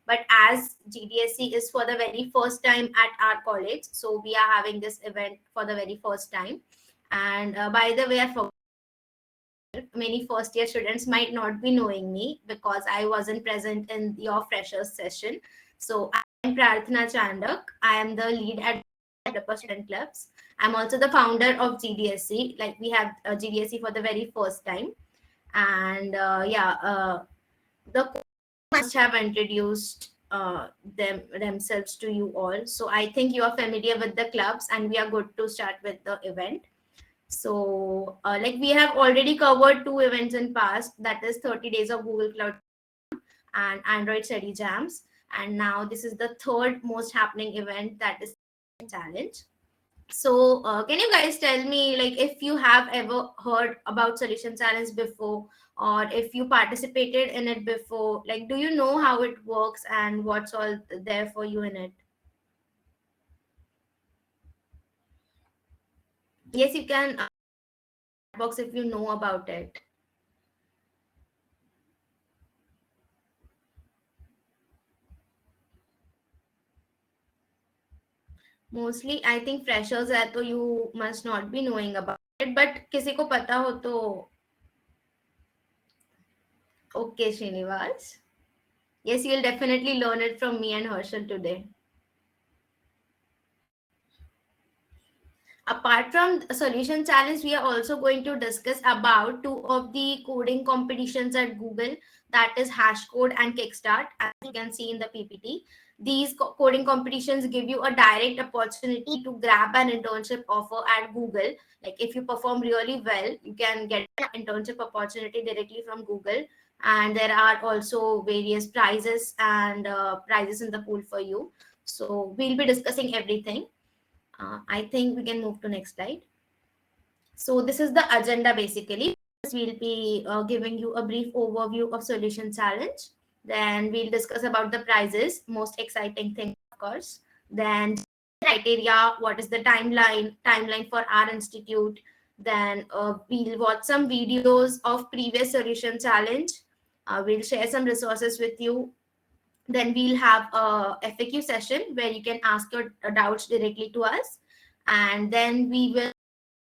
But as GDSC is for the very first time at our college, so we are having this event for the very first time. And by the way, I forgot, many first year students might not be knowing me because I wasn't present in your freshers session. So I'm Prarthana Chandak. I am the lead at Developer Student Clubs. I'm also the founder of GDSC. Like, we have GDSC for the very first time. And the coach must have introduced themselves to you all. So I think you are familiar with the clubs, and we are good to start with the event. So, like, we have already covered two events in past, that is 30 days of Google Cloud and Android Study Jams. And now this is the third most happening event, that is Challenge. So, can you guys tell me, like, if you have ever heard about Solution Challenge before, or if you participated in it before? Like, do you know how it works and what's all there for you in it? Yes, you can box if you know about it. Mostly I think freshers है तो you must not be knowing about it, but किसी को पता हो तो okay Srinivas. Yes, you'll definitely learn it from me and Herschel today. Apart from solution challenge, we are also going to discuss about two of the coding competitions at Google, that is Hashcode and Kickstart. As you can see in the PPT, these coding competitions give you a direct opportunity to grab an internship offer at Google. Like, if you perform really well, you can get an internship opportunity directly from Google. And there are also various prizes and prizes in the pool for you. So we'll be discussing everything. I think we can move to next slide. So this is the agenda basically. We'll be giving you a brief overview of solution challenge. Then we'll discuss about the prizes, most exciting thing, of course. Then criteria, what is the timeline for our institute. Then we'll watch some videos of previous solution challenge. We'll share some resources with you. Then we'll have a FAQ session where you can ask your doubts directly to us. And then we will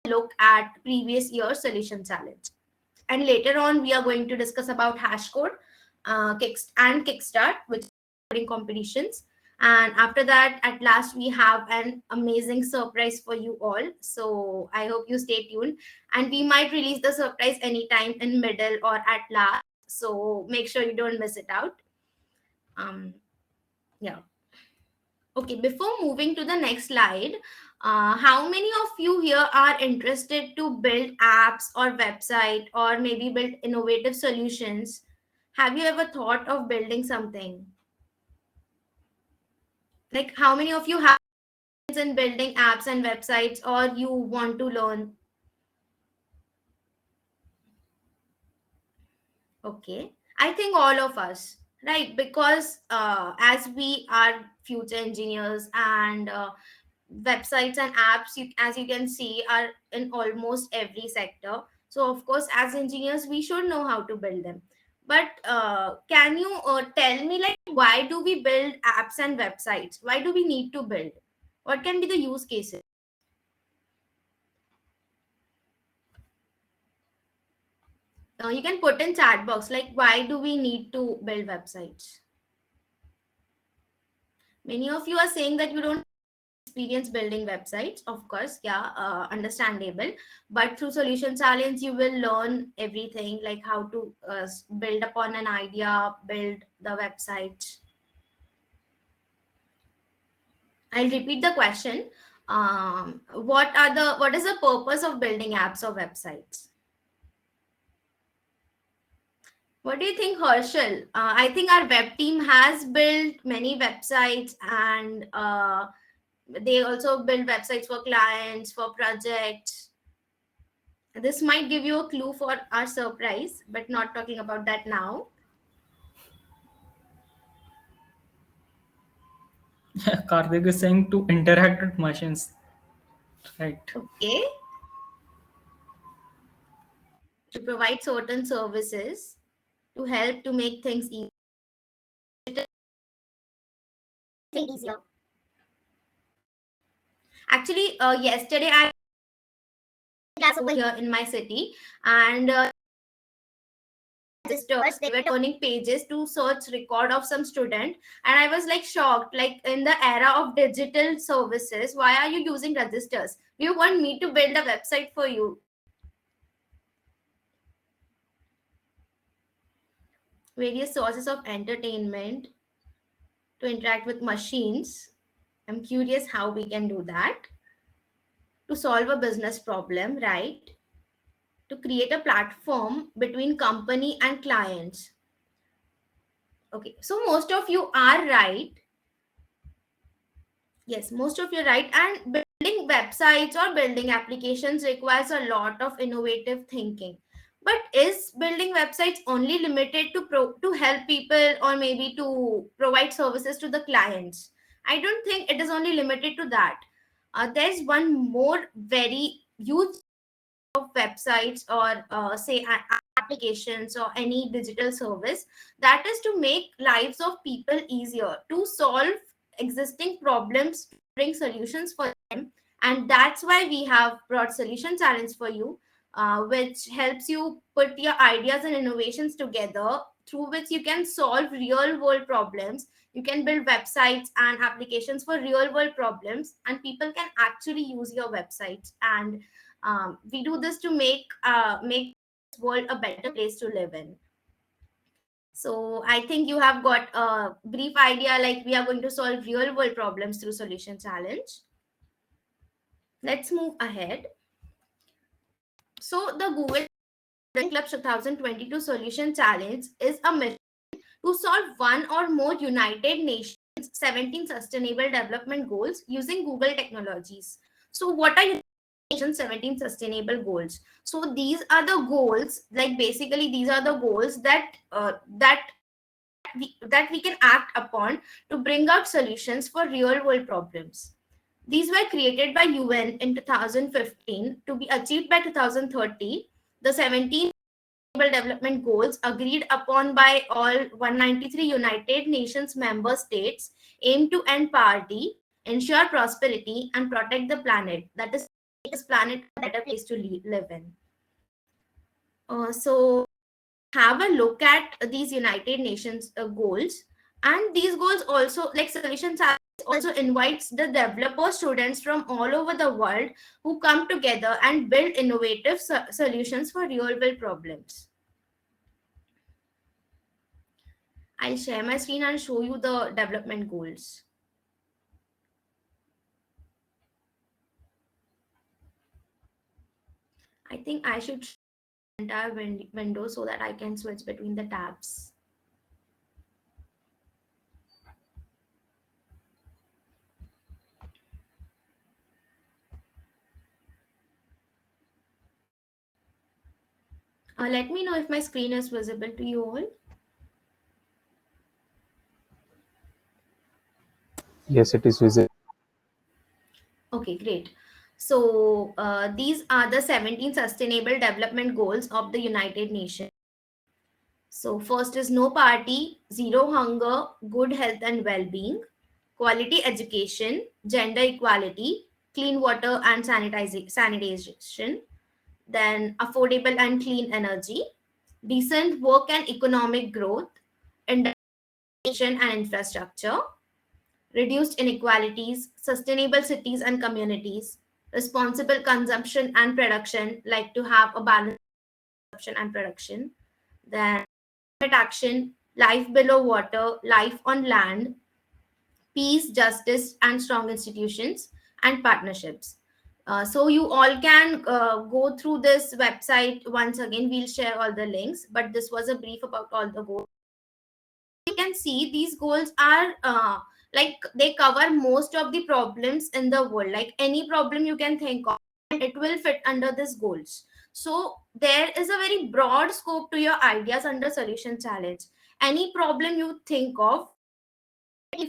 look at previous year solution challenge. And later on, we are going to discuss about Hashcode and Kickstart, which are coding competitions. And after that, at last, we have an amazing surprise for you all. So I hope you stay tuned. And we might release the surprise anytime in middle or at last. So make sure you don't miss it out. Yeah. Okay, before moving to the next slide, how many of you here are interested to build apps or website, or maybe build innovative solutions? Have you ever thought of building something? Like, how many of you have in building apps and websites, or you want to learn? Okay, I think all of us, right? Because as we are future engineers, and websites and apps, as you can see, are in almost every sector. So of course, as engineers, we should know how to build them. But can you tell me, like, why do we build apps and websites? Why do we need to build? What can be the use cases? You can put in chat box, like, why do we need to build websites? Many of you are saying that you don't experience building websites. Of course, yeah, understandable. But through solution challenge, you will learn everything, like how to build upon an idea, build the website. I'll repeat the question. What is the purpose of building apps or websites? What do you think, Herschel? I think our web team has built many websites, and they also build websites for clients, for projects. This might give you a clue for our surprise, but not talking about that now. Karthik is saying to interact with machines, right? Okay. To provide certain services to help to make things easy. easier. Actually, yesterday I class over here in my city, and registers, they were turning pages to search record of some student, and I was like shocked, like in the era of digital services, why are you using registers? You want me to build a website for you? Various sources of entertainment to interact with machines. I'm curious how we can do that. To solve a business problem, right? To create a platform between company and clients. Okay, so most of you are right. Yes, most of you are right. And building websites or building applications requires a lot of innovative thinking. But is building websites only limited to to help people, or maybe to provide services to the clients? I don't think it is only limited to that. There's one more very huge of websites, or say applications or any digital service, that is to make lives of people easier, to solve existing problems, to bring solutions for them. And that's why we have brought solution challenge for you, which helps you put your ideas and innovations together, through which you can solve real world problems. You can build websites and applications for real world problems, and people can actually use your websites. And we do this to make this world a better place to live in. So I think you have got a brief idea, like we are going to solve real world problems through solution challenge. Let's move ahead. So the Google Club 2022 solution challenge is a mission to solve one or more United Nations 17 sustainable development goals using Google technologies. So what are Nations 17 sustainable goals? So these are the goals, like basically these are the goals that we can act upon to bring out solutions for real world problems. These were created by UN in 2015 to be achieved by 2030. The 17 development goals agreed upon by all 193 United Nations member states aim to end poverty, ensure prosperity, and protect the planet. That is, make this planet a better place to live in. So have a look at these United Nations goals, and these goals also, like solution challenge, also invites the developer students from all over the world who come together and build innovative solutions for real world problems. I'll share my screen and show you the development goals. I think I should share the entire window so that I can switch between the tabs. Let me know if my screen is visible to you all. Yes, it is visible. Okay, great. So these are the 17 sustainable development goals of the United Nations. So first is no poverty, zero hunger, good health and well-being, quality education, gender equality, clean water and sanitation, then affordable and clean energy, decent work and economic growth, industrialization and infrastructure, reduced inequalities, sustainable cities and communities, responsible consumption and production, like to have a balanced consumption and production, then climate action, life below water, life on land, peace, justice, and strong institutions, and partnerships. So you all can go through this website. Once again, we'll share all the links, but this was a brief about all the goals. You can see these goals are like they cover most of the problems in the world, like any problem you can think of, and it will fit under these goals. So there is a very broad scope to your ideas under solution challenge. Any problem you think of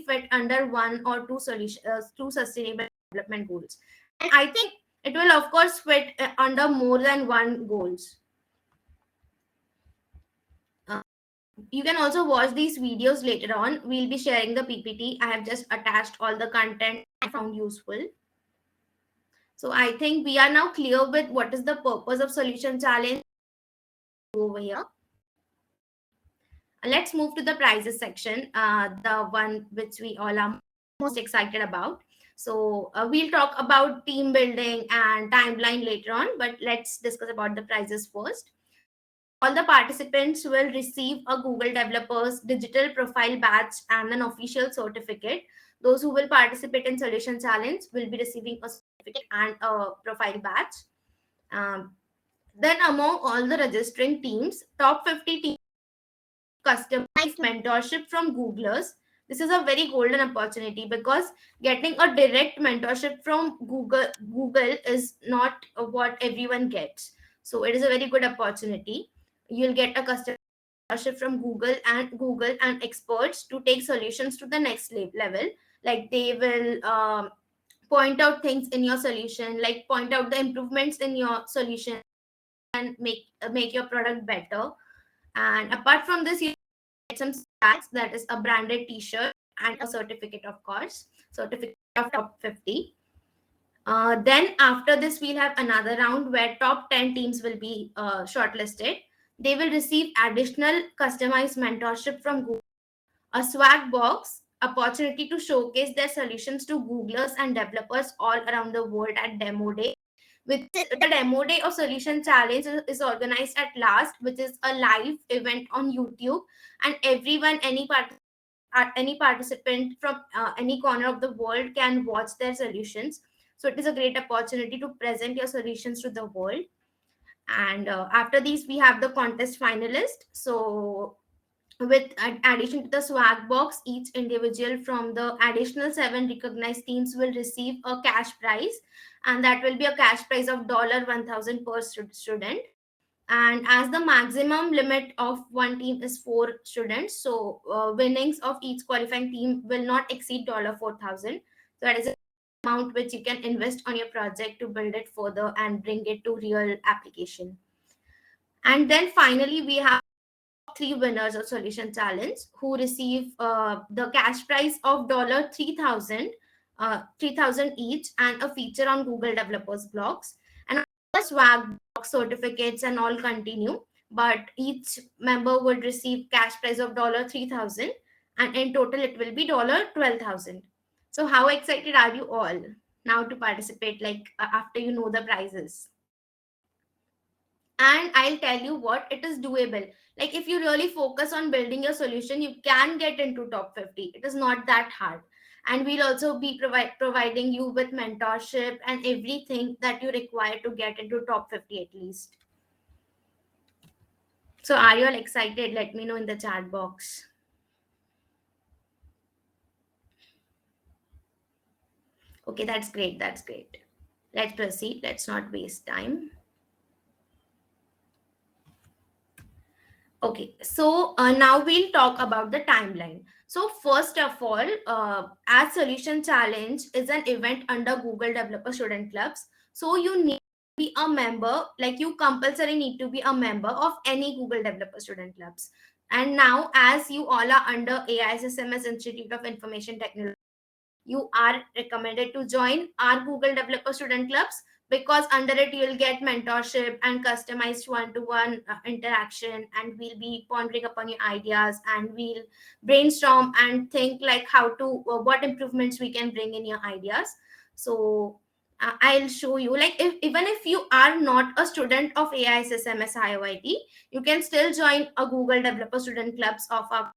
fit under one or two solution two sustainable development goals, and I think it will of course fit under more than one goals. You can also watch these videos later on. We'll be sharing the PPT. I have just attached all the content I found useful. So I think we are now clear with what is the purpose of solution challenge over here. Let's move to the prizes section, the one which we all are most excited about. So we'll talk about team building and timeline later on, but let's discuss about the prizes first. All the participants will receive a Google Developers digital profile badge and an official certificate. Those who will participate in Solution Challenge will be receiving a certificate and a profile badge. Then among all the registering teams, top 50 teams customized mentorship from Googlers. This is a very golden opportunity because getting a direct mentorship from Google is not what everyone gets. So it is a very good opportunity. You'll get a custom mentorship from Google and experts to take solutions to the next level. Like they will point out things in your solution, like point out the improvements in your solution and make your product better. And apart from this, you some stats, that is a branded t-shirt and a certificate, of course, certificate of top 50. Then after this, we'll have another round where top 10 teams will be shortlisted. They will receive additional customized mentorship from Google, a swag box, opportunity to showcase their solutions to Googlers and developers all around the world at Demo Day. With the Demo Day of Solution Challenge is organized at last, which is a live event on YouTube, and everyone, any participant from any corner of the world can watch their solutions. So it is a great opportunity to present your solutions to the world. And after these, we have the contest finalist. So with addition to the swag box, each individual from the additional 7 recognized teams will receive a cash prize, and that will be a cash prize of $1,000 per student. And as the maximum limit of one team is 4 students, so winnings of each qualifying team will not exceed $4,000. So that is an amount which you can invest on your project to build it further and bring it to real application. And then finally, we have 3 winners of Solution Challenge who receive the cash prize of $3,000 each, and a feature on Google Developers blogs. And the swag box, certificates and all continue, but each member would receive cash prize of $3,000, and in total it will be $12,000. So how excited are you all now to participate, like after you know the prizes? And I'll tell you what, it is doable. Like if you really focus on building your solution, you can get into top 50. It is not that hard. And we'll also be providing you with mentorship and everything that you require to get into top 50 at least. So are you all excited? Let me know in the chat box. Okay, that's great. That's great. Let's proceed. Let's not waste time. Okay, so now we'll talk about the timeline. So first of all, as Solution Challenge is an event under Google Developer Student Clubs, so you need to be a member, like you compulsory need to be a member of any Google Developer Student Clubs. And now, as you all are under AISSMS Institute of Information Technology, you are recommended to join our Google Developer Student Clubs, because under it you'll get mentorship and customized one-to-one interaction, and we'll be pondering upon your ideas, and we'll brainstorm and think like how to what improvements we can bring in your ideas. So I'll show you, like even if you are not a student of AISSMS IOIT, you can still join a Google Developer Student Clubs of our.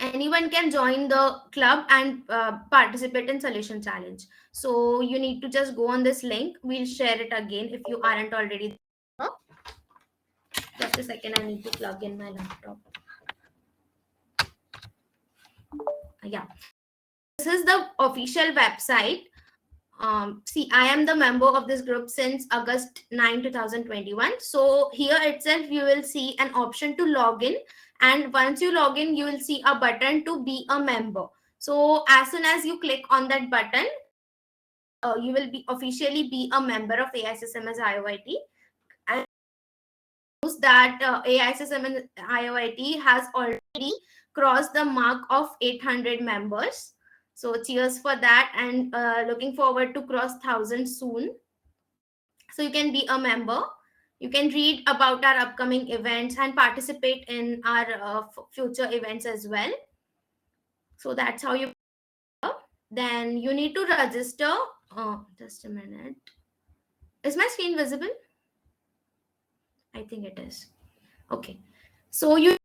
Anyone can join the club and participate in Solution Challenge. So you need to just go on this link. We'll share it again if you aren't already there. Just a second, I need to plug in my laptop. Yeah, this is the official website. See, I am the member of this group since August 9, 2021. So here itself, you will see an option to log in. And once you log in, you will see a button to be a member. So as soon as you click on that button, you will be officially be a member of AISSMS IOIT. And news that AISSMS IOIT has already crossed the mark of 800 members. So cheers for that, and looking forward to cross 1,000 soon. So you can be a member. You can read about our upcoming events and participate in our future events as well. So that's how you. Then you need to register. Just a minute. Is my screen visible? I think it is. Okay. So you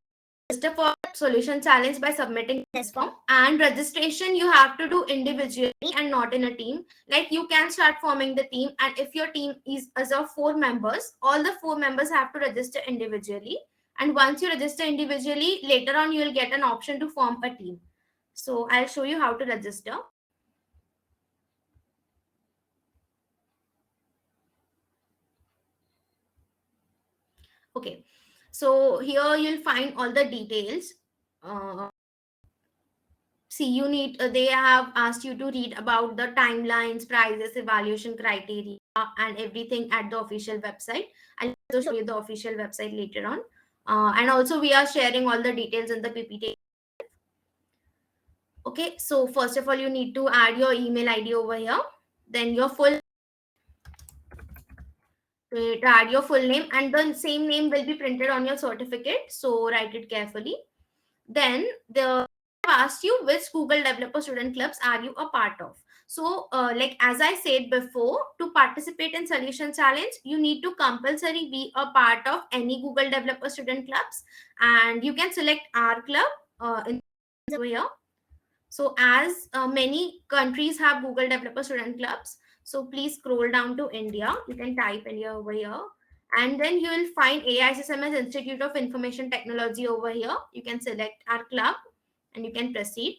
register for solution challenge by submitting this form, and registration you have to do individually and not in a team. Like you can start forming the team, and if your team is as of 4 members, all the 4 members have to register individually. And once you register individually, later on you will get an option to form a team. So I'll show you how to register. Okay, so here you'll find all the details. See, you need they have asked you to read about the timelines, prices, evaluation criteria, and everything at the official website. I'll also show you the official website later on. And also we are sharing all the details in the PPT. Okay, so first of all, you need to add your email ID over here, then your full add your full name, and the same name will be printed on your certificate, so write it carefully. Then the asked you which Google Developer Student Clubs are you a part of. So like as I said before, to participate in Solution Challenge, you need to compulsory be a part of any Google Developer Student Clubs, and you can select our club in over here. So as many countries have Google Developer Student Clubs, so please scroll down to India. You can type India over here. And then you will find AISSMS Institute of Information Technology over here. You can select our club and you can proceed.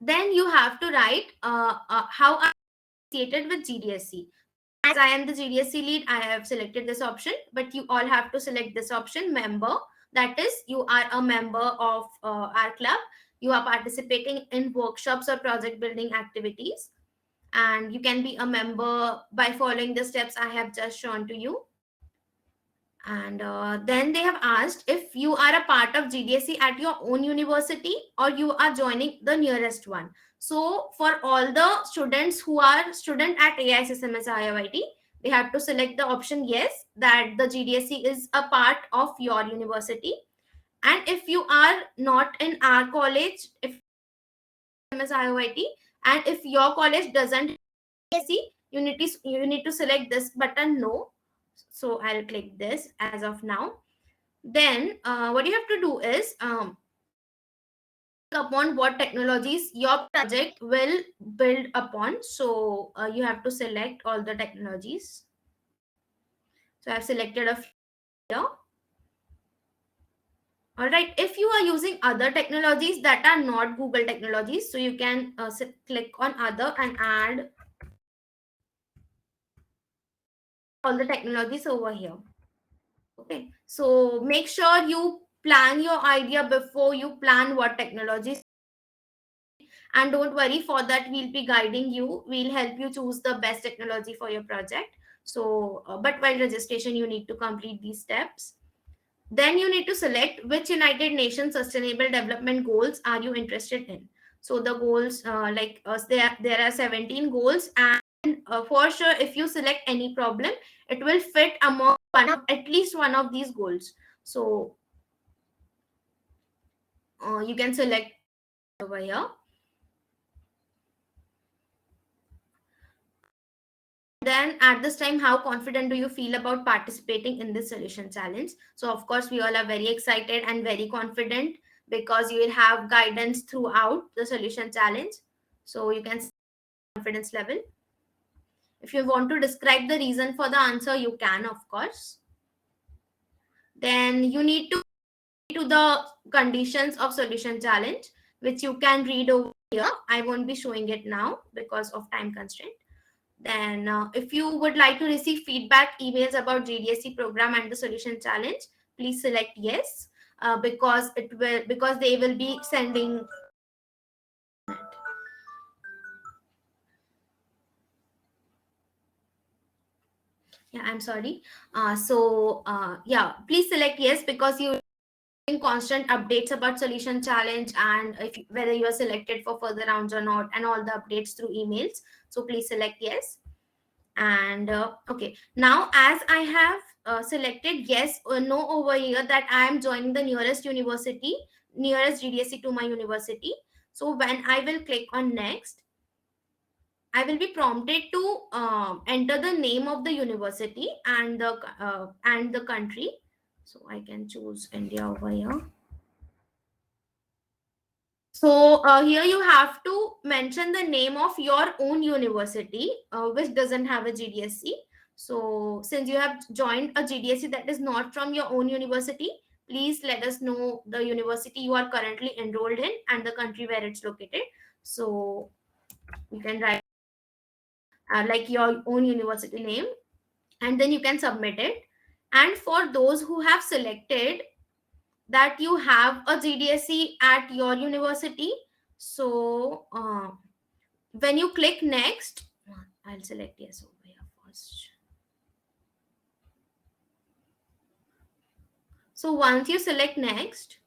Then you have to write how I am associated with GDSC. As I am the GDSC lead, I have selected this option, but you all have to select this option, member. That is, you are a member of our club. You are participating in workshops or project building activities. And you can be a member by following the steps I have just shown to you. And then they have asked if you are a part of GDSC at your own university or you are joining the nearest one. So for all the students who are student at AISSMS IOIT, they have to select the option yes, that the GDSC is a part of your university. And if you are not in our college, if AISSMS IOIT, and if your college doesn't GDSC, you need to select this button no. So I'll click this as of now. Then what you have to do is upon what technologies your project will build upon. So you have to select all the technologies. So I've selected a few here. All right, if you are using other technologies that are not Google technologies, so you can click on other and add all the technologies over here. Okay, so make sure you plan your idea before you plan what technologies. And don't worry, for that we'll be guiding you. We'll help you choose the best technology for your project. So but while registration you need to complete these steps. Then you need to select which United Nations Sustainable Development Goals are you interested in. So the goals there are 17 goals, and for sure if you select any problem, it will fit among at least one of these goals. So you can select over here. Then at this time, how confident do you feel about participating in this solution challenge? So of course we all are very excited and very confident because you will have guidance throughout the solution challenge. So you can see confidence level. If you want to describe the reason for the answer, you can, of course. Then you need to the conditions of solution challenge, which you can read over here. I won't be showing it now because of time constraint. Then if you would like to receive feedback emails about GDSC program and the solution challenge, please select yes, because they will be sending. Yeah, I'm sorry. Yeah, please select yes because you constant updates about solution challenge and if whether you are selected for further rounds or not, and all the updates through emails. So please select yes. And okay, now as I have selected yes or no over here that I am joining the nearest university, nearest GDSC to my university. So when I will click on next, I will be prompted to enter the name of the university and the country. So I can choose India over here. So here you have to mention the name of your own university, which doesn't have a GDSC. So since you have joined a GDSC that is not from your own university, please let us know the university you are currently enrolled in and the country where it's located. So you can write like your own university name, and then you can submit it. And for those who have selected that you have a GDSC at your university, so when you click next, I'll select yes over here first. So once you select next,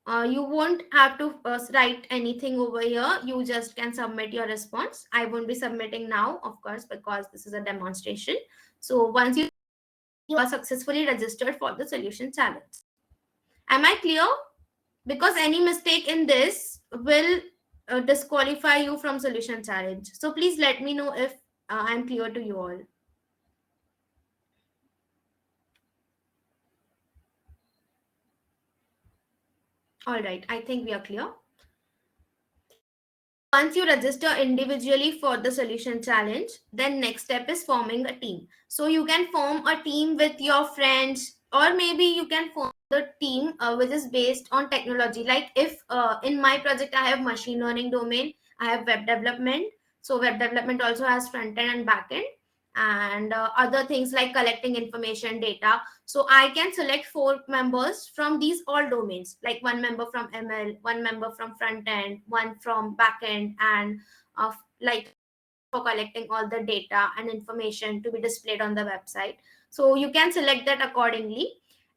you won't have to write anything over here. You just can submit your response. I won't be submitting now, of course, because this is a demonstration. So once you are successfully registered for the solution challenge. Am I clear? Because any mistake in this will disqualify you from solution challenge. So please let me know if I'm clear to you all. All right, I think we are clear. Once you register individually for the solution challenge, then next step is forming a team. So you can form a team with your friends, or maybe you can form the team which is based on technology. Like if in my project I have machine learning domain, I have web development. So web development also has front end and back end, and other things like collecting information data. So I can select 4 members from these all domains, like 1 member from ML, 1 member from front end, 1 from back end, and like for collecting all the data and information to be displayed on the website. So you can select that accordingly.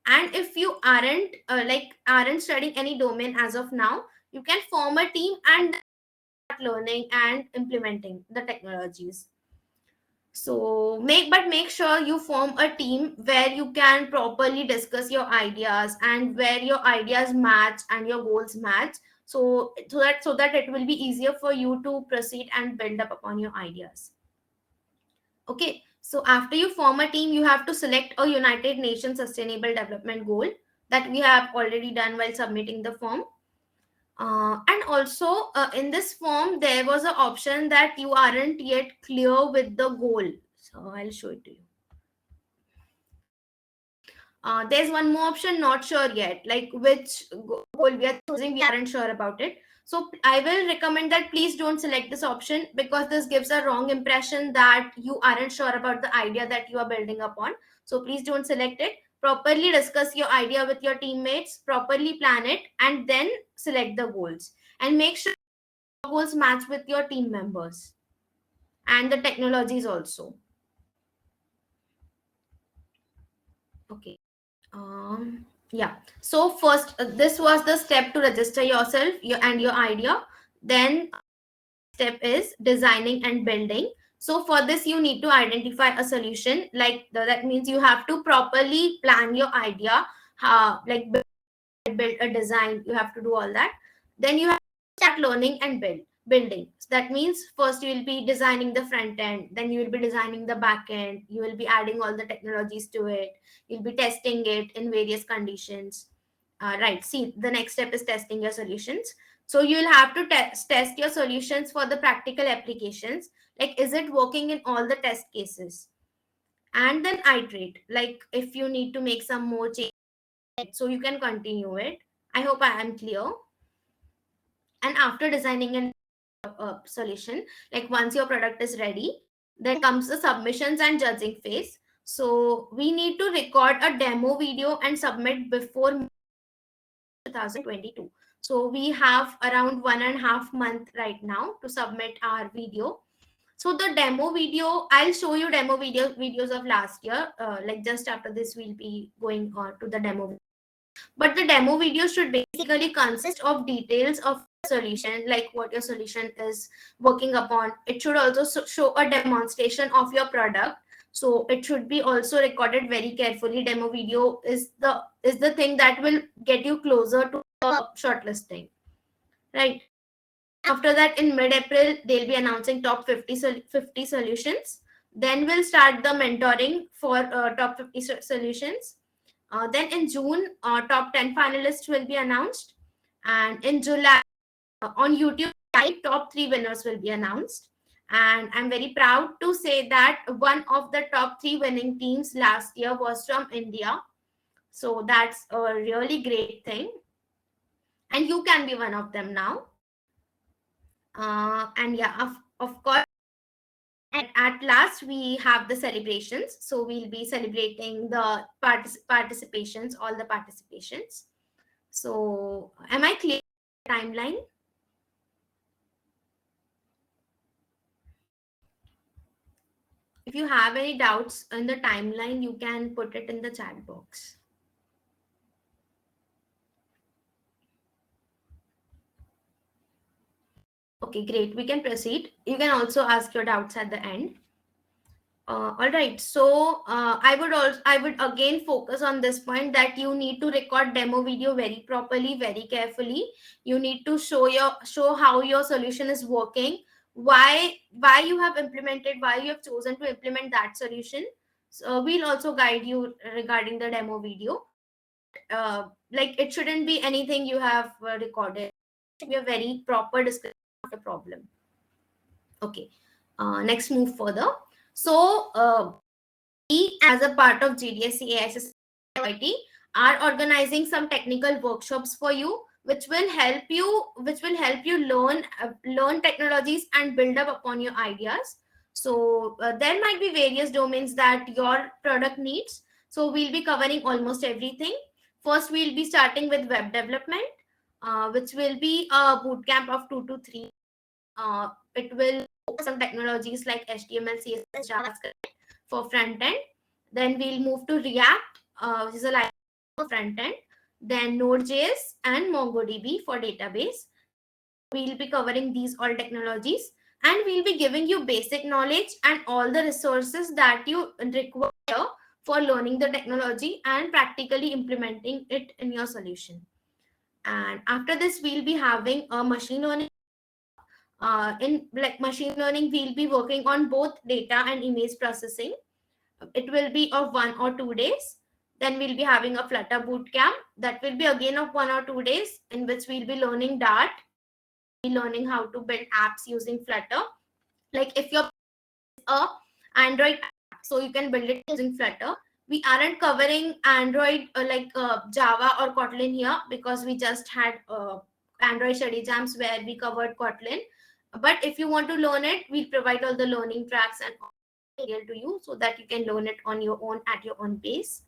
And if you aren't studying any domain as of now, you can form a team and start learning and implementing the technologies. So make sure you form a team where you can properly discuss your ideas and where your ideas match and your goals match. So that it will be easier for you to proceed and build up upon your ideas. Okay, so after you form a team, you have to select a United Nations Sustainable Development Goal that we have already done while submitting the form. And also in this form, there was an option that you aren't yet clear with the goal. So I'll show it to you. There's one more option, not sure yet, like which goal we are choosing, we aren't sure about it. So I will recommend that please don't select this option, because this gives a wrong impression that you aren't sure about the idea that you are building upon. So please don't select it. Properly discuss your idea with your teammates, properly plan it, and then select the goals. And make sure goals match with your team members and the technologies also. Okay. Yeah. So first, this was the step to register yourself and your idea. Then step is designing and building. So for this, you need to identify a solution. That means you have to properly plan your idea. Like build a design. You have to do all that. Then you have to start learning and building. So that means first you will be designing the front end, then you will be designing the back end, you will be adding all the technologies to it, you'll be testing it in various conditions. Right, see, the next step is testing your solutions. So you'll have to test your solutions for the practical applications, like is it working in all the test cases, and then iterate, like if you need to make some more changes, so you can continue it. I hope I am clear. And after designing an solution, like once your product is ready, then comes the submissions and judging phase. So we need to record a demo video and submit before 2022. So we have around 1.5 months right now to submit our video. So the demo video, I'll show you demo videos of last year. Like just after this, we'll be going on to the demo. But the demo video should basically consist of details of solution, like what your solution is working upon. It should also show a demonstration of your product. So it should be also recorded very carefully. Demo video is the thing that will get you closer to shortlisting, right? After that, in mid-April, they'll be announcing top 50 solutions. Then we'll start the mentoring for top 50 solutions. Then in June, top 10 finalists will be announced. And in July, on YouTube, top 3 winners will be announced. And I'm very proud to say that one of the top 3 winning teams last year was from India. So that's a really great thing. And you can be one of them now. And yeah, of course, at last we have the celebrations. So we'll be celebrating the participations, all the participations. So am I clear on the timeline? If you have any doubts in the timeline, you can put it in the chat box. Okay, great. We can proceed. You can also ask your doubts at the end. All right. So I would again focus on this point that you need to record demo video very properly, very carefully. You need to show how your solution is working, why you have implemented, why you have chosen to implement that solution. So we'll also guide you regarding the demo video. Like it shouldn't be anything you have recorded. It should be a very proper description of the problem. Okay. Next, move further. So we, as a part of GDSC AISSMS IOIT, are organizing some technical workshops for you, which will help you learn technologies and build up upon your ideas. So there might be various domains that your product needs. So we'll be covering almost everything. First, we'll be starting with web development, which will be a bootcamp of 2 to 3. It will focus on technologies like HTML, CSS, JavaScript for front end. Then we'll move to React, which is a library for front end. Then Node.js and MongoDB for database. We'll be covering these all technologies, and we'll be giving you basic knowledge and all the resources that you require for learning the technology and practically implementing it in your solution. And after this, we'll be having a machine learning. In like machine learning, we'll be working on both data and image processing. It will be of 1 or 2 days. Then we'll be having a Flutter bootcamp that will be again of 1 or 2 days, in which we'll be learning Dart, learning how to build apps using Flutter. Like if you're a Android app, so you can build it using Flutter. We aren't covering Android like Java or Kotlin here, because we just had Android study jams where we covered Kotlin. But if you want to learn it, we'll provide all the learning tracks and material to you, so that you can learn it on your own at your own pace.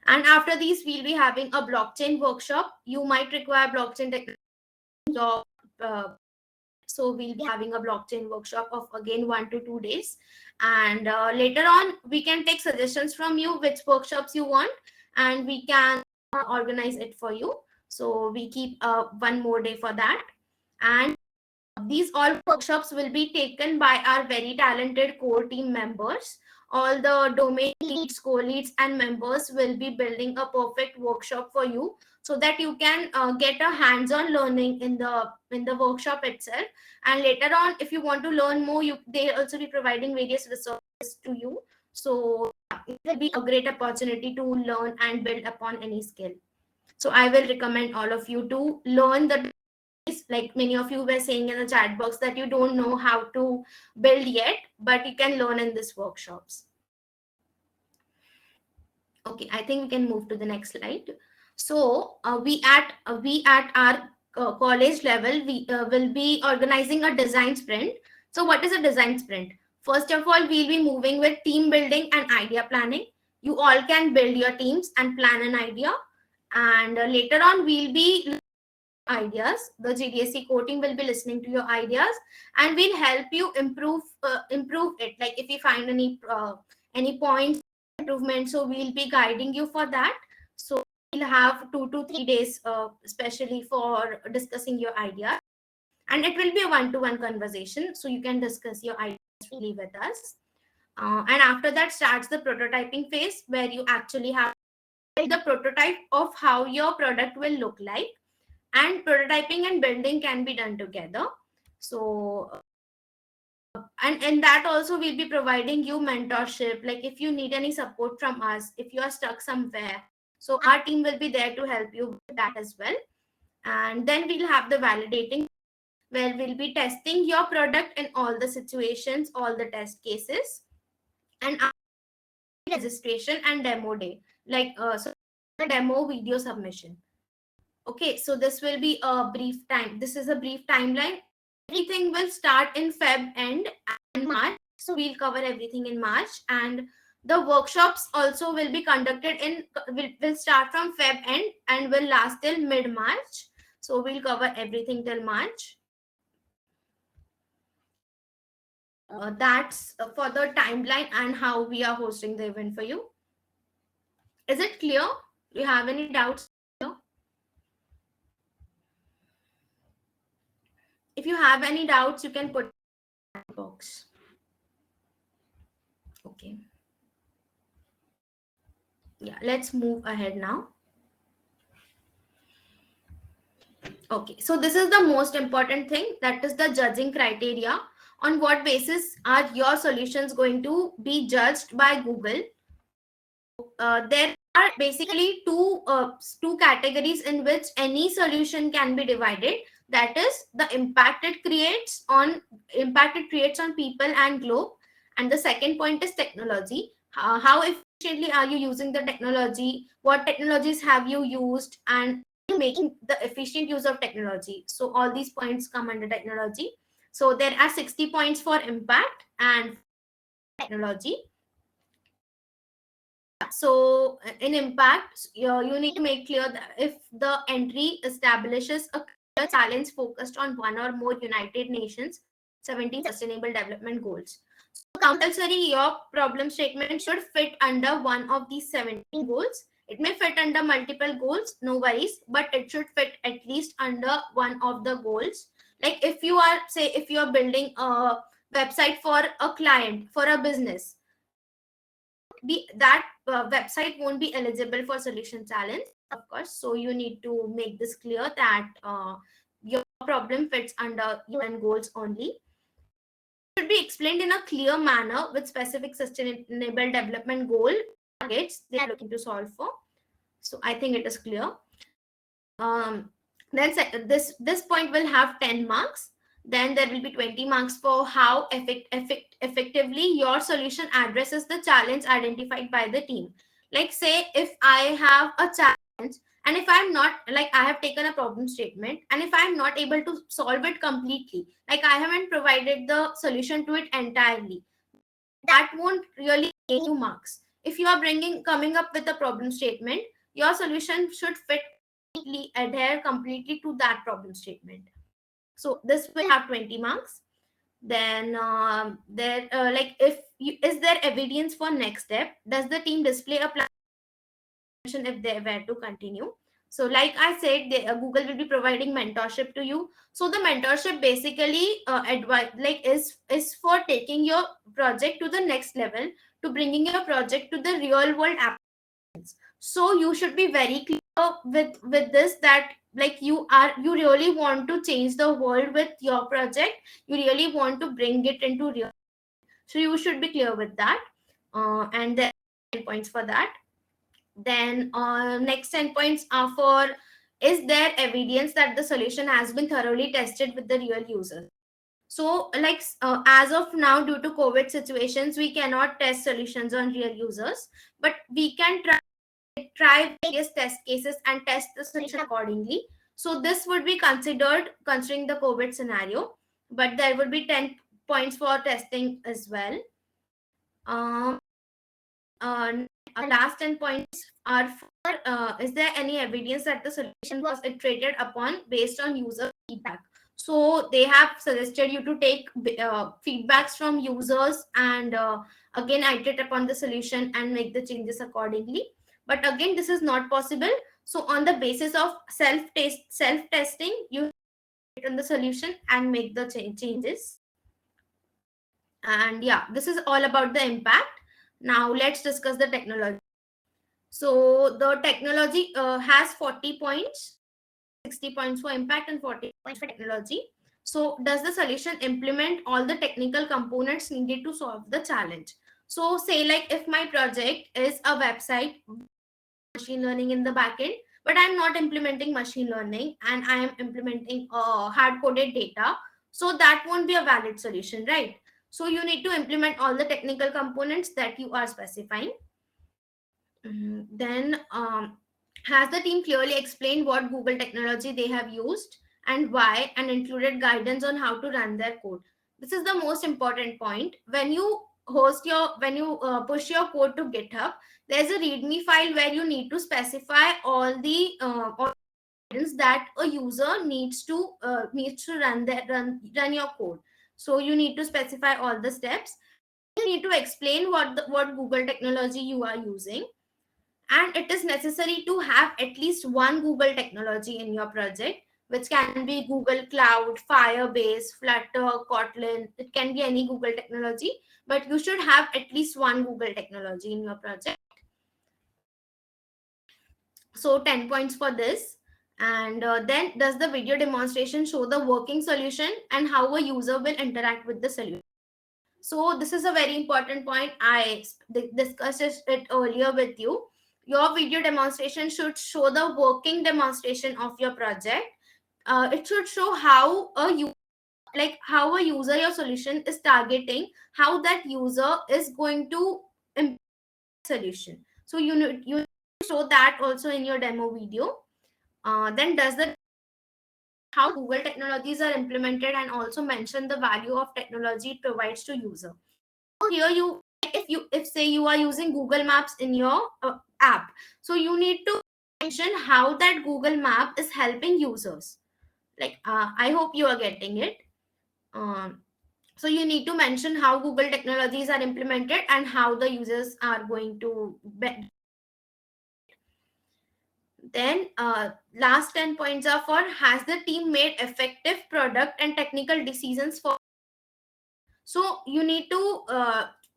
And after these, we'll be having a blockchain workshop. You might require blockchain technology. So we'll be having a blockchain workshop of again 1 to 2 days. And later on, we can take suggestions from you which workshops you want, and we can organize it for you. So we keep 1 more day for that. And these all workshops will be taken by our very talented core team members. All the domain leads, co-leads, and members will be building a perfect workshop for you, so that you can get a hands-on learning in the workshop itself. And later on, if you want to learn more, they also be providing various resources to you. So it will be a great opportunity to learn and build upon any skill. So I will recommend all of you to learn the, like many of you were saying in the chat box that you don't know how to build yet, but you can learn in these workshops. Okay, I think we can move to the next slide. So we at our college level, we will be organizing a design sprint. So what is a design sprint? First of all, we'll be moving with team building and idea planning. You all can build your teams and plan an idea. And later on, we'll be ideas. The GDSC core team will be listening to your ideas, and we'll help you improve it. Like if you find any points improvement, so we'll be guiding you for that. So we'll have 2 to 3 days, especially for discussing your ideas, and it will be a one-to-one conversation, so you can discuss your ideas freely with us. And after that starts the prototyping phase, where you actually have the prototype of how your product will look like, and prototyping and building can be done together. So and in that also we'll be providing you mentorship, like if you need any support from us, if you are stuck somewhere, so our team will be there to help you with that as well. And then we'll have the validating, where we'll be testing your product in all the situations, all the test cases, and registration and demo day, like so the demo video submission. Okay, so this will be a brief time. This is a brief timeline. Everything will start in Feb end and March. So we'll cover everything in March, and the workshops also will be conducted will start from Feb end and will last till mid March. So we'll cover everything till March. That's for the timeline and how we are hosting the event for you. Is it clear? Do you have any doubts here? If you have any doubts, you can put in the box. Okay. Yeah, let's move ahead now. Okay, so this is the most important thing, that is the judging criteria. On what basis are your solutions going to be judged by Google? There are basically two categories in which any solution can be divided. That is the impact it creates on people and globe, and the second point is technology. How efficiently are you using the technology? What technologies have you used, and making the efficient use of technology? So all these points come under technology. So there are 60 points for impact and technology. So in impact, you need to make clear that if the entry establishes a clear challenge focused on one or more United Nations 17 Sustainable Development Goals. So compulsory, your problem statement should fit under one of these 17 goals. It may fit under multiple goals, no worries, but it should fit at least under one of the goals. Like if you are building a website for a client, for a business, that website won't be eligible for solution challenge, of course. So you need to make this clear that your problem fits under UN goals only. It should be explained in a clear manner with specific sustainable development goal targets they are looking to solve for. So I think it is clear. Then this point will have 10 marks. Then there will be 20 marks for how effectively your solution addresses the challenge identified by the team. Like say if I have a challenge, and if I'm not, like I have taken a problem statement, and if I'm not able to solve it completely, like I haven't provided the solution to it entirely, that won't really gain you marks. If you are coming up with a problem statement, your solution should adhere completely to that problem statement. So this will have 20 marks. Then is there evidence for next step? Does the team display a plan if they were to continue? So like I said, Google will be providing mentorship to you. So the mentorship basically advice like is for taking your project to the next level, to bringing your project to the real world applications. So you should be very clear with this, that like you really want to change the world with your project. You really want to bring it into real. So you should be clear with that. And there are 10 points for that. Then next 10 points are for, is there evidence that the solution has been thoroughly tested with the real users? So like as of now, due to COVID situations, we cannot test solutions on real users, but we can try various test cases and test the solution accordingly. So this would be considered considering the COVID scenario, but there would be 10 points for testing as well. Um, Last 10 points are is there any evidence that the solution was iterated upon based on user feedback? So they have suggested you to take feedbacks from users and again iterate upon the solution and make the changes accordingly. But again, this is not possible. So on the basis of self-testing, you on the solution and make the changes. And yeah, this is all about the impact. Now let's discuss the technology. So the technology has 40 points, 60 points for impact and 40 points for technology. So does the solution implement all the technical components needed to solve the challenge? So say like if my project is a website, machine learning in the backend, but I'm not implementing machine learning and I am implementing hard coded data, so that won't be a valid solution, right? So you need to implement all the technical components that you are specifying. Then has the team clearly explained what Google technology they have used and why, and included guidance on how to run their code? This is the most important point. When you push your code to GitHub, there's a README file where you need to specify all the guidance that a user needs to run your code. So you need to specify all the steps. You need to explain what Google technology you are using, and it is necessary to have at least one Google technology in your project, which can be Google Cloud, Firebase, Flutter, Kotlin. It can be any Google technology, but you should have at least one Google technology in your project. So 10 points for this. And then does the video demonstration show the working solution and how a user will interact with the solution? So this is a very important point. I discussed it earlier with you. Your video demonstration should show the working demonstration of your project. It should show how how a user your solution is targeting, how that user is going to implement solution. So you show that also in your demo video. Then does the how Google technologies are implemented and also mention the value of technology it provides to user. Here you, if say you are using Google Maps in your app, so you need to mention how that Google Map is helping users. I hope you are getting it. So you need to mention how Google technologies are implemented and how the users are going to then last 10 points are for has the team made effective product and technical decisions for. So you need to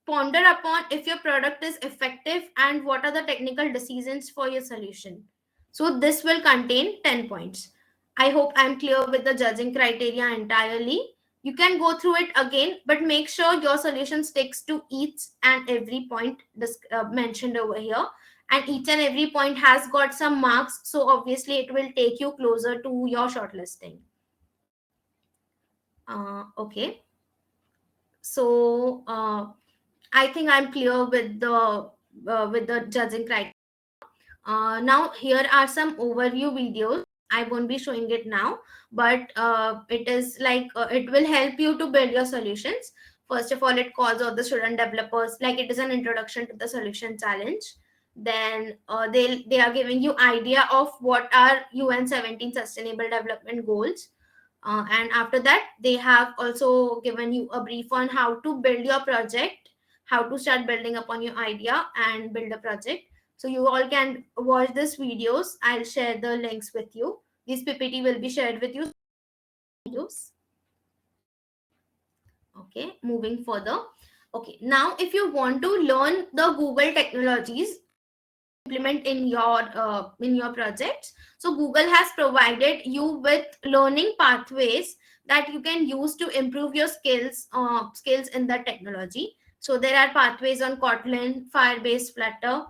ponder upon if your product is effective and what are the technical decisions for your solution. So this will contain 10 points. I hope I'm clear with the judging criteria entirely. You can go through it again, but make sure your solution sticks to each and every point mentioned over here. And each and every point has got some marks. So obviously it will take you closer to your shortlisting. Okay. So I think I'm clear with the judging criteria. Now here are some overview videos. I won't be showing it now, but it is it will help you to build your solutions. First of all, it calls all the student developers, like it is an introduction to the solution challenge. Then they are giving you idea of what are UN 17 Sustainable Development Goals. And after that, they have also given you a brief on how to build your project, how to start building upon your idea and build a project. So you all can watch these videos. I'll share the links with you. This PPT will be shared with you. Videos. Okay, moving further. Okay, now if you want to learn the Google technologies implement in your projects, so Google has provided you with learning pathways that you can use to improve your skills in the technology. So there are pathways on Kotlin, Firebase, Flutter,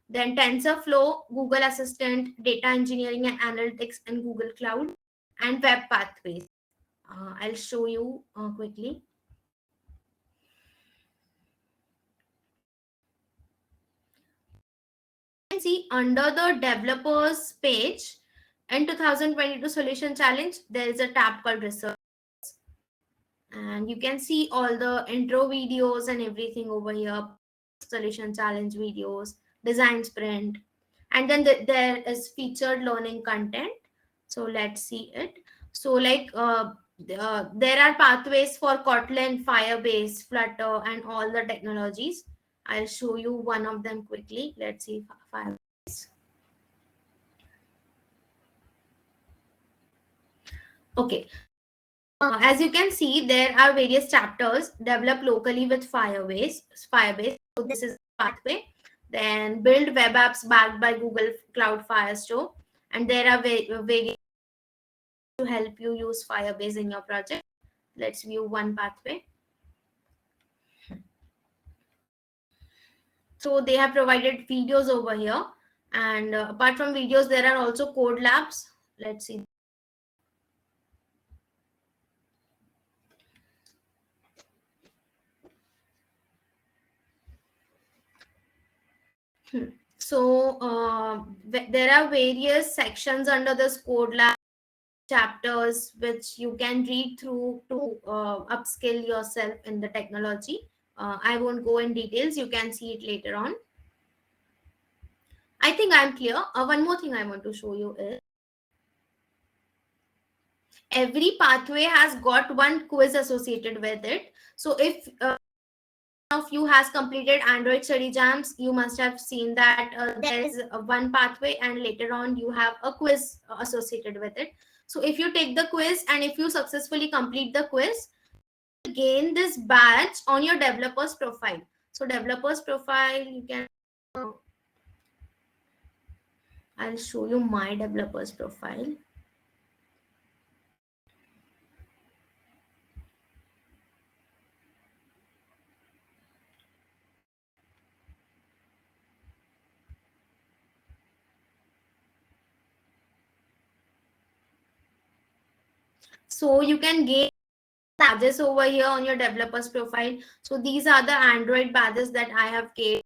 then TensorFlow, Google Assistant, data engineering and analytics, and Google Cloud, and web pathways. I'll show you quickly. You can see under the developers page in 2022 solution challenge, there is a tab called research. And you can see all the intro videos and everything over here, solution challenge videos, design sprint, And then there is featured learning content. So let's see it. So like there are pathways for Kotlin, Firebase, Flutter, and all the technologies. I'll show you one of them quickly. Let's see Firebase. Okay. As you can see, there are various chapters developed locally with Firebase. So this is the pathway. Then build web apps backed by Google Cloud Firestore. And there are various to help you use Firebase in your project. Let's view one pathway. So they have provided videos over here. And apart from videos, there are also code labs. Let's see. So there are various sections under this code lab chapters which you can read through to upskill yourself in the technology. I won't go in details. You can see it later on. I think I'm clear. One more thing I want to show you is every pathway has got one quiz associated with it. So if of you has completed Android study jams, you must have seen that there is one pathway and later on you have a quiz associated with it. So if you take the quiz and if you successfully complete the quiz, you gain this badge on your developer's profile. So developer's profile, you can I'll show you my developer's profile. So you can gain badges over here on your developer's profile. So these are the Android badges that I have gained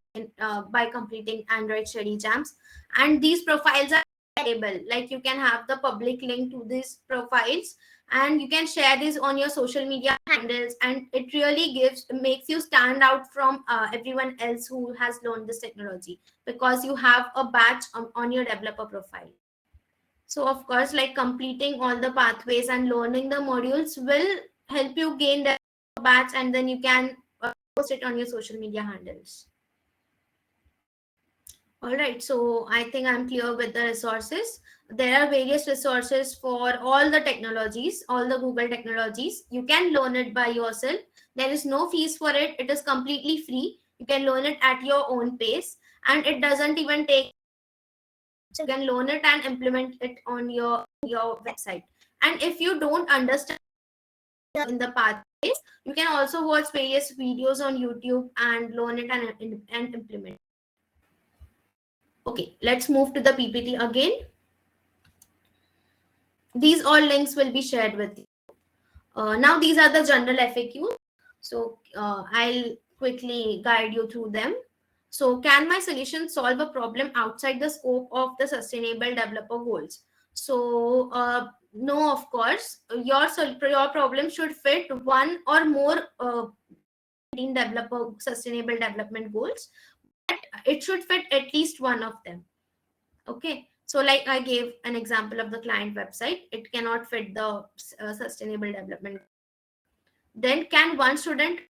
by completing Android study jams. And these profiles are available. Like you can have the public link to these profiles and you can share this on your social media handles, and it really makes you stand out from everyone else who has learned this technology because you have a badge on your developer profile. So of course, like completing all the pathways and learning the modules will help you gain the badge, and then you can post it on your social media handles. All right, so I think I'm clear with the resources. There are various resources for all the technologies, all the Google technologies. You can learn it by yourself. There is no fees for it. It is completely free. You can learn it at your own pace, and it doesn't even take. So you can learn it and implement it on your website. And if you don't understand in the pathways, you can also watch various videos on YouTube and learn it and implement. Okay, let's move to the PPT again. These all links will be shared with you. Now these are the general FAQs. So I'll quickly guide you through them. So can my solution solve a problem outside the scope of the sustainable developer goals? So no, of course, your problem should fit one or more developer sustainable development goals. But it should fit at least one of them. Okay. So like I gave an example of the client website, it cannot fit the sustainable development. Then can one student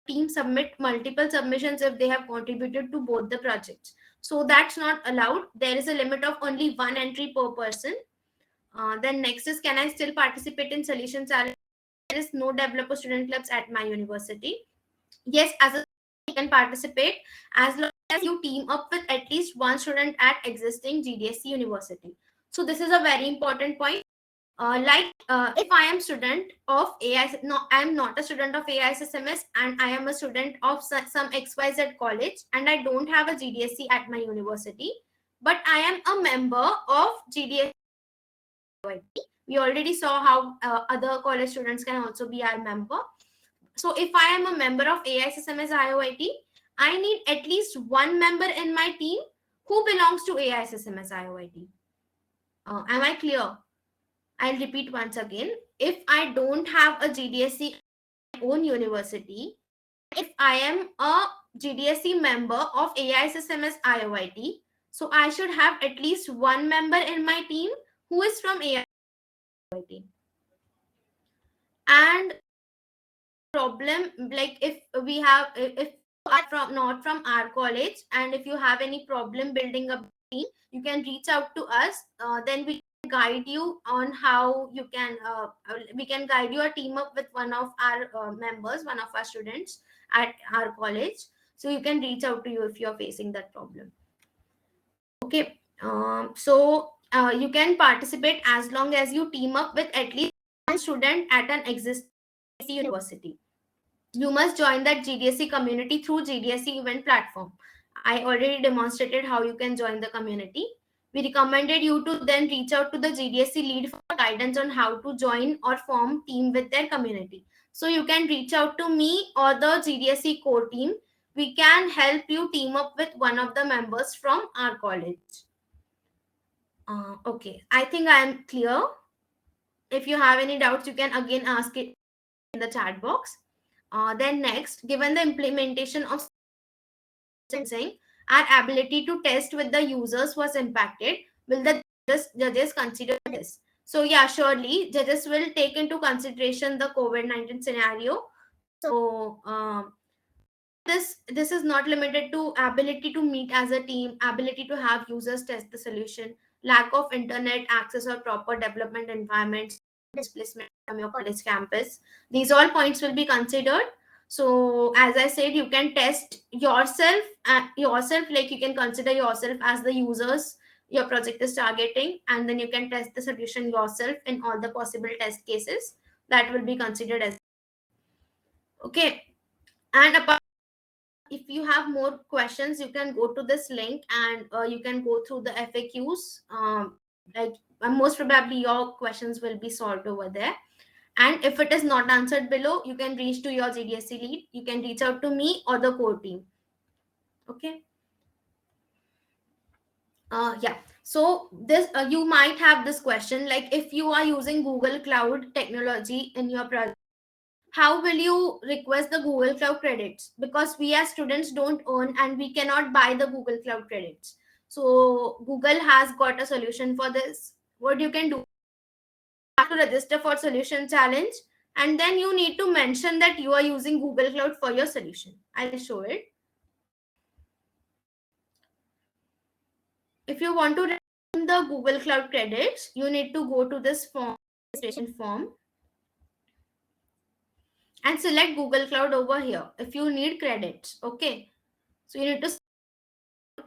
team submit multiple submissions if they have contributed to both the projects? So that's not allowed. There is a limit of only one entry per person. Then next is, can I still participate in solution challenge? There is no developer student clubs at my university. Yes, as a you can participate as long as you team up with at least one student at existing GDSC university. So this is a very important point. If I am student of AI, no, I am not a student of AISSMS and I am a student of some XYZ college and I don't have a GDSC at my university, but I am a member of GDSC. We already saw how other college students can also be our member. So if I am a member of AISSMS IOIT, I need at least one member in my team who belongs to AISSMS IOIT. Am I clear? I'll repeat once again. If I don't have a GDSC at my own university, if I am a GDSC member of AISSMS IOIT, So I should have at least one member in my team who is from AISSMS. And problem, like if we have, if you are from not from our college, and if you have any problem building a team, you can reach out to us. Then we can guide you on how you can. We can guide you a team up with one of our members, one of our students at our college. So you can reach out to you if you are facing that problem. Okay. You can participate as long as you team up with at least one student at an existing university. You must join that GDSC community through GDSC event platform. I already demonstrated how you can join the community. We recommended you to then reach out to the GDSC lead for guidance on how to join or form team with their community. So you can reach out to me or the GDSC core team. We can help you team up with one of the members from our college. Okay, I think I am clear. If you have any doubts, you can again ask it in the chat box. Then next, given the implementation of sensing, our ability to test with the users was impacted. Will the judges consider this? So yeah, surely judges will take into consideration the COVID-19 scenario. So this is not limited to ability to meet as a team, ability to have users test the solution, lack of internet access or proper development environments, displacement from your college campus. These all points will be considered. So as I said, you can test yourself, like you can consider yourself as the users your project is targeting, and then you can test the solution yourself in all the possible test cases that will be considered as. Okay. And apart, if you have more questions, you can go to this link and you can go through the FAQs. Like most probably your questions will be solved over there. And if it is not answered below, you can reach to your GDSC lead. You can reach out to me or the core team. Okay. Yeah. So this you might have this question, like if you are using Google Cloud technology in your project, how will you request the Google Cloud credits? Because we as students don't earn and we cannot buy the Google Cloud credits. So Google has got a solution for this. What you can do, you have to register for solution challenge, and then you need to mention that you are using Google Cloud for your solution. I'll show it. If you want to redeem the Google Cloud credits, you need to go to this registration form and select Google Cloud over here if you need credits. Okay. So you need to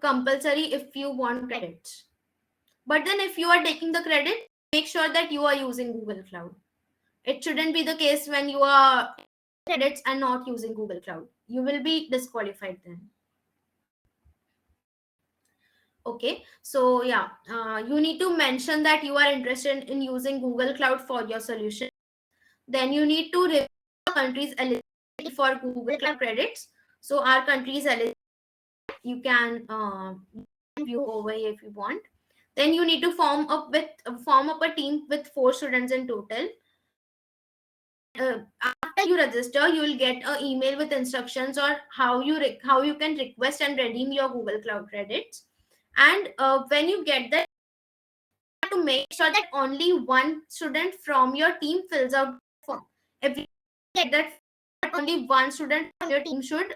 compulsory if you want credits. But then if you are taking the credit, make sure that you are using Google Cloud. It shouldn't be the case when you are credits and not using Google Cloud. You will be disqualified then. Okay, so yeah, you need to mention that you are interested in using Google Cloud for your solution. Then you need to review the country's eligibility for Google Cloud credits. So our country is eligible. You can view over here if you want. Then you need to form up a team with 4 students in total. After you register, you will get an email with instructions on how you can request and redeem your Google Cloud credits. And when you get that, you have to make sure that only one student from your team fills out the form. If you get that, only one student from your team should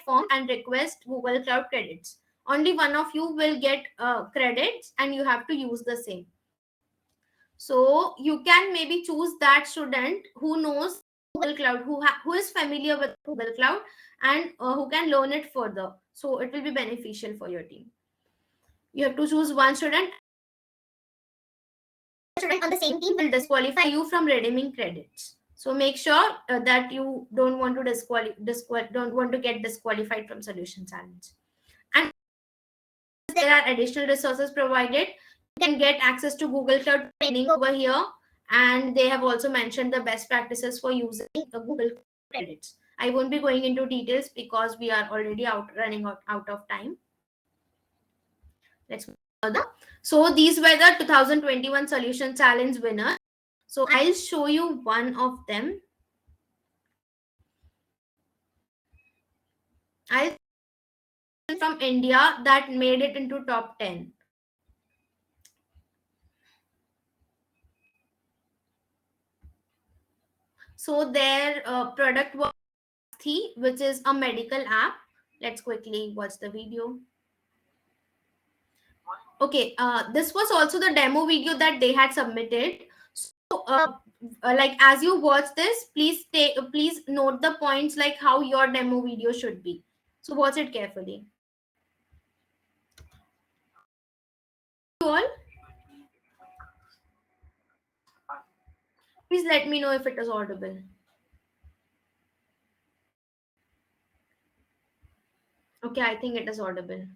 form and request Google Cloud credits. Only one of you will get credits, and you have to use the same. So you can maybe choose that student who knows Google Cloud, who is familiar with Google Cloud, and who can learn it further. So it will be beneficial for your team. You have to choose one student. Student on the same team will disqualify you from redeeming credits. So make sure that you don't want to get disqualified from solution challenge. And there are additional resources provided. You can get access to Google Cloud training over here, and they have also mentioned the best practices for using Google credits. I won't be going into details because we are already running out of time. Let's move further. So these were the 2021 solution challenge winners. So I'll show you one of them. I'll from India that made it into top 10. So their product was which is a medical app. Let's quickly watch the video. Okay, this was also the demo video that they had submitted. So, like as you watch this, please note the points like how your demo video should be. So watch it carefully. You all, please let me know if it is audible. Okay, I think it is audible.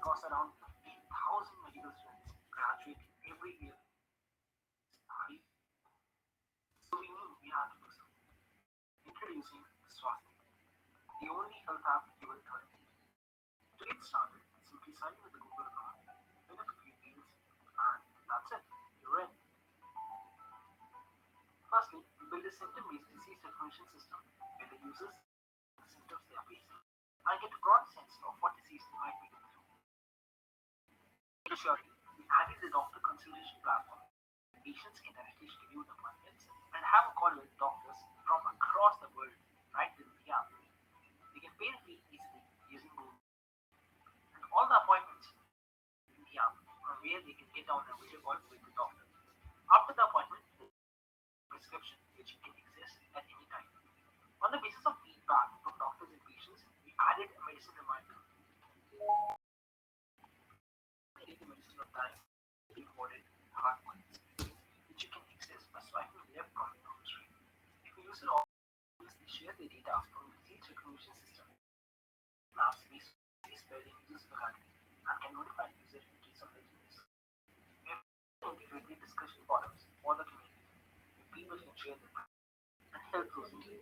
Costs around 1,000 medical students graduate every year. So we knew we had to do something. Introducing Swastika, the only health app you will learn. To get started, simply sign in with the Google account, fill up a few fields, and that's it. You're in. Firstly, we build a symptom-based disease recognition system where the users see the symptoms they are facing and get a broad sense of what disease they might be going through. Shortly, we added the doctor consultation platform. Patients can directly schedule appointments and have a call with doctors from across the world right within the app. They can pay the fee easily using Google. And all the appointments in the app from where they can get on a video call with the doctor. After the appointment, prescription which can exist at any time. On the basis of feedback from doctors and patients, we added a medicine reminder. Take the medicine of time, recorded hard points, which you can access by swiping left from the home screen. If you use it all, they share the data from the disease recognition system. Maps based on spelling users per country and can notify the user in case of illness. We have integrated discussion forums for the community where people can share their and help those in need.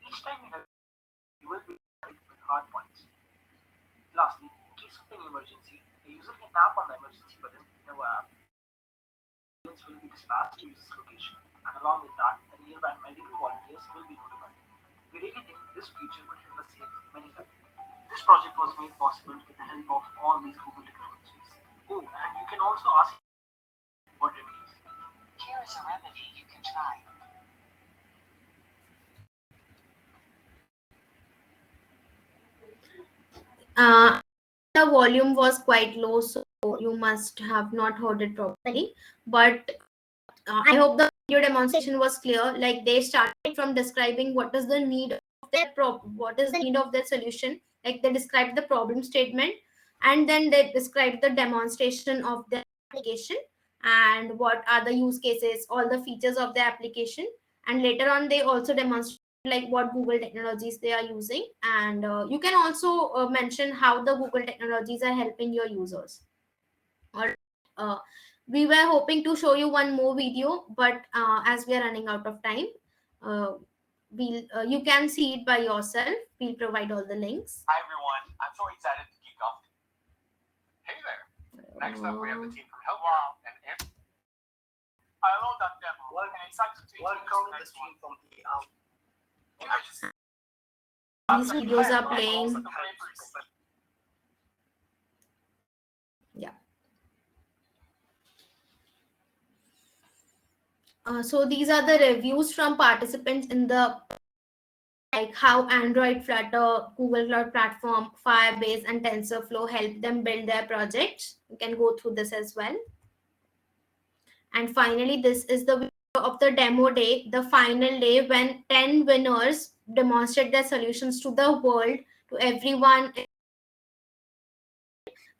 Each time you help, you will be provided with hard points. Lastly, in case of an emergency, the user can tap on the emergency button in our app. Ambulance will be dispatched to user's location, and along with that, the nearby medical volunteers will be notified. We really think this feature would help us save many lives. This project was made possible with the help of all these Google technologies. Oh, and you can also ask what remedies. Here is a remedy you can try. The volume was quite low, so you must have not heard it properly. But I hope the video demonstration was clear. Like they started from describing what is the need of their what is the need of their solution. Like they described the problem statement, and then they described the demonstration of their application and what are the use cases, all the features of the application. And later on, they also demonstrated like what Google technologies they are using, and you can also mention how the Google technologies are helping your users. Or we were hoping to show you one more video, but as we are running out of time, you can see it by yourself. We'll provide all the links. Hi everyone, I'm so excited to kick off. Hey there. Next up we have the team from Healthcare and I love that demo. Welcome the team from the These videos are playing. Yeah. So these are the reviews from participants in the like how Android, Flutter, Google Cloud Platform, Firebase, and TensorFlow help them build their projects. You can go through this as well. And finally, this is the video of the demo day, the final day when 10 winners demonstrate their solutions to the world, to everyone.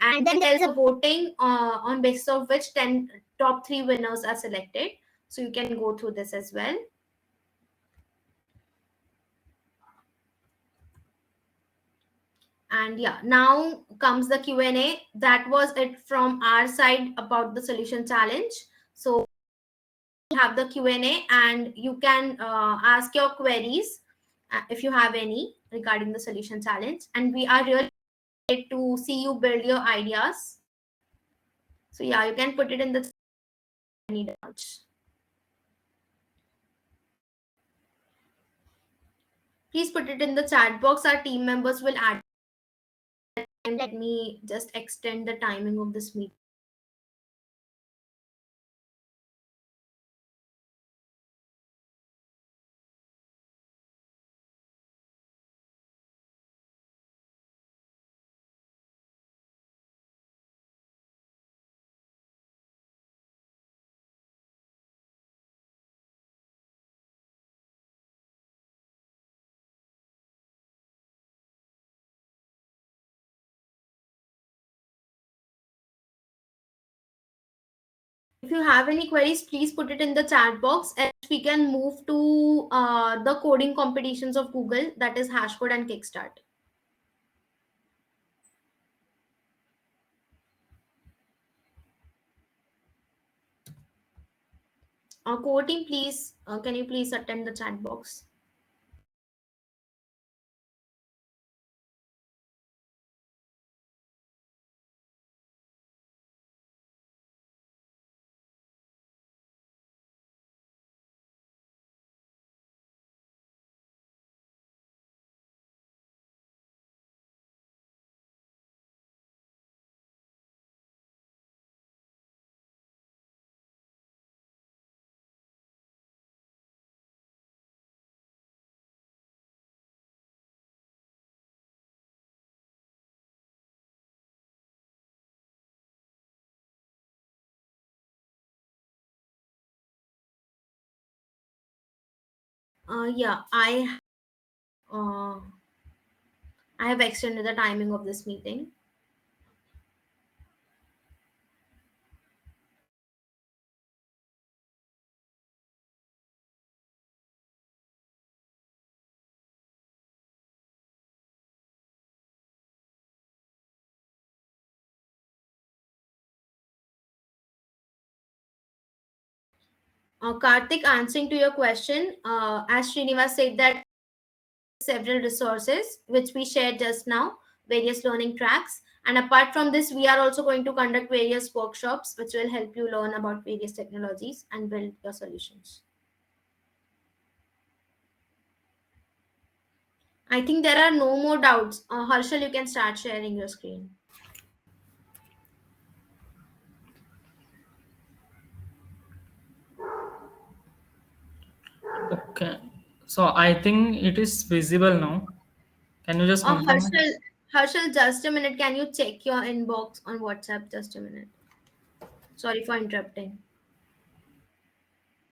And then there's a voting on basis of which 10 top 3 winners are selected. So you can go through this as well. And yeah, now comes the Q&A. That was it from our side about the solution challenge. So we have the Q&A and you can ask your queries if you have any regarding the solution challenge. And we are really excited to see you build your ideas. So yeah, you can put it in the need much. Please put it in the chat box. Our team members will add. And let me just extend the timing of this meeting. If you have any queries, please put it in the chat box, and we can move to the coding competitions of Google, that is Hashcode and Kickstart. Core team, please, can you please attend the chat box? Yeah, uh, I have extended the timing of this meeting. Karthik, answering to your question, as Srinivas said, that several resources which we shared just now, various learning tracks. And apart from this, we are also going to conduct various workshops which will help you learn about various technologies and build your solutions. I think there are no more doubts. Harshal, you can start sharing your screen. Okay. So I think it is visible now. Can you just confirm it? Harshal, just a minute. Can you check your inbox on WhatsApp? Just a minute. Sorry for interrupting.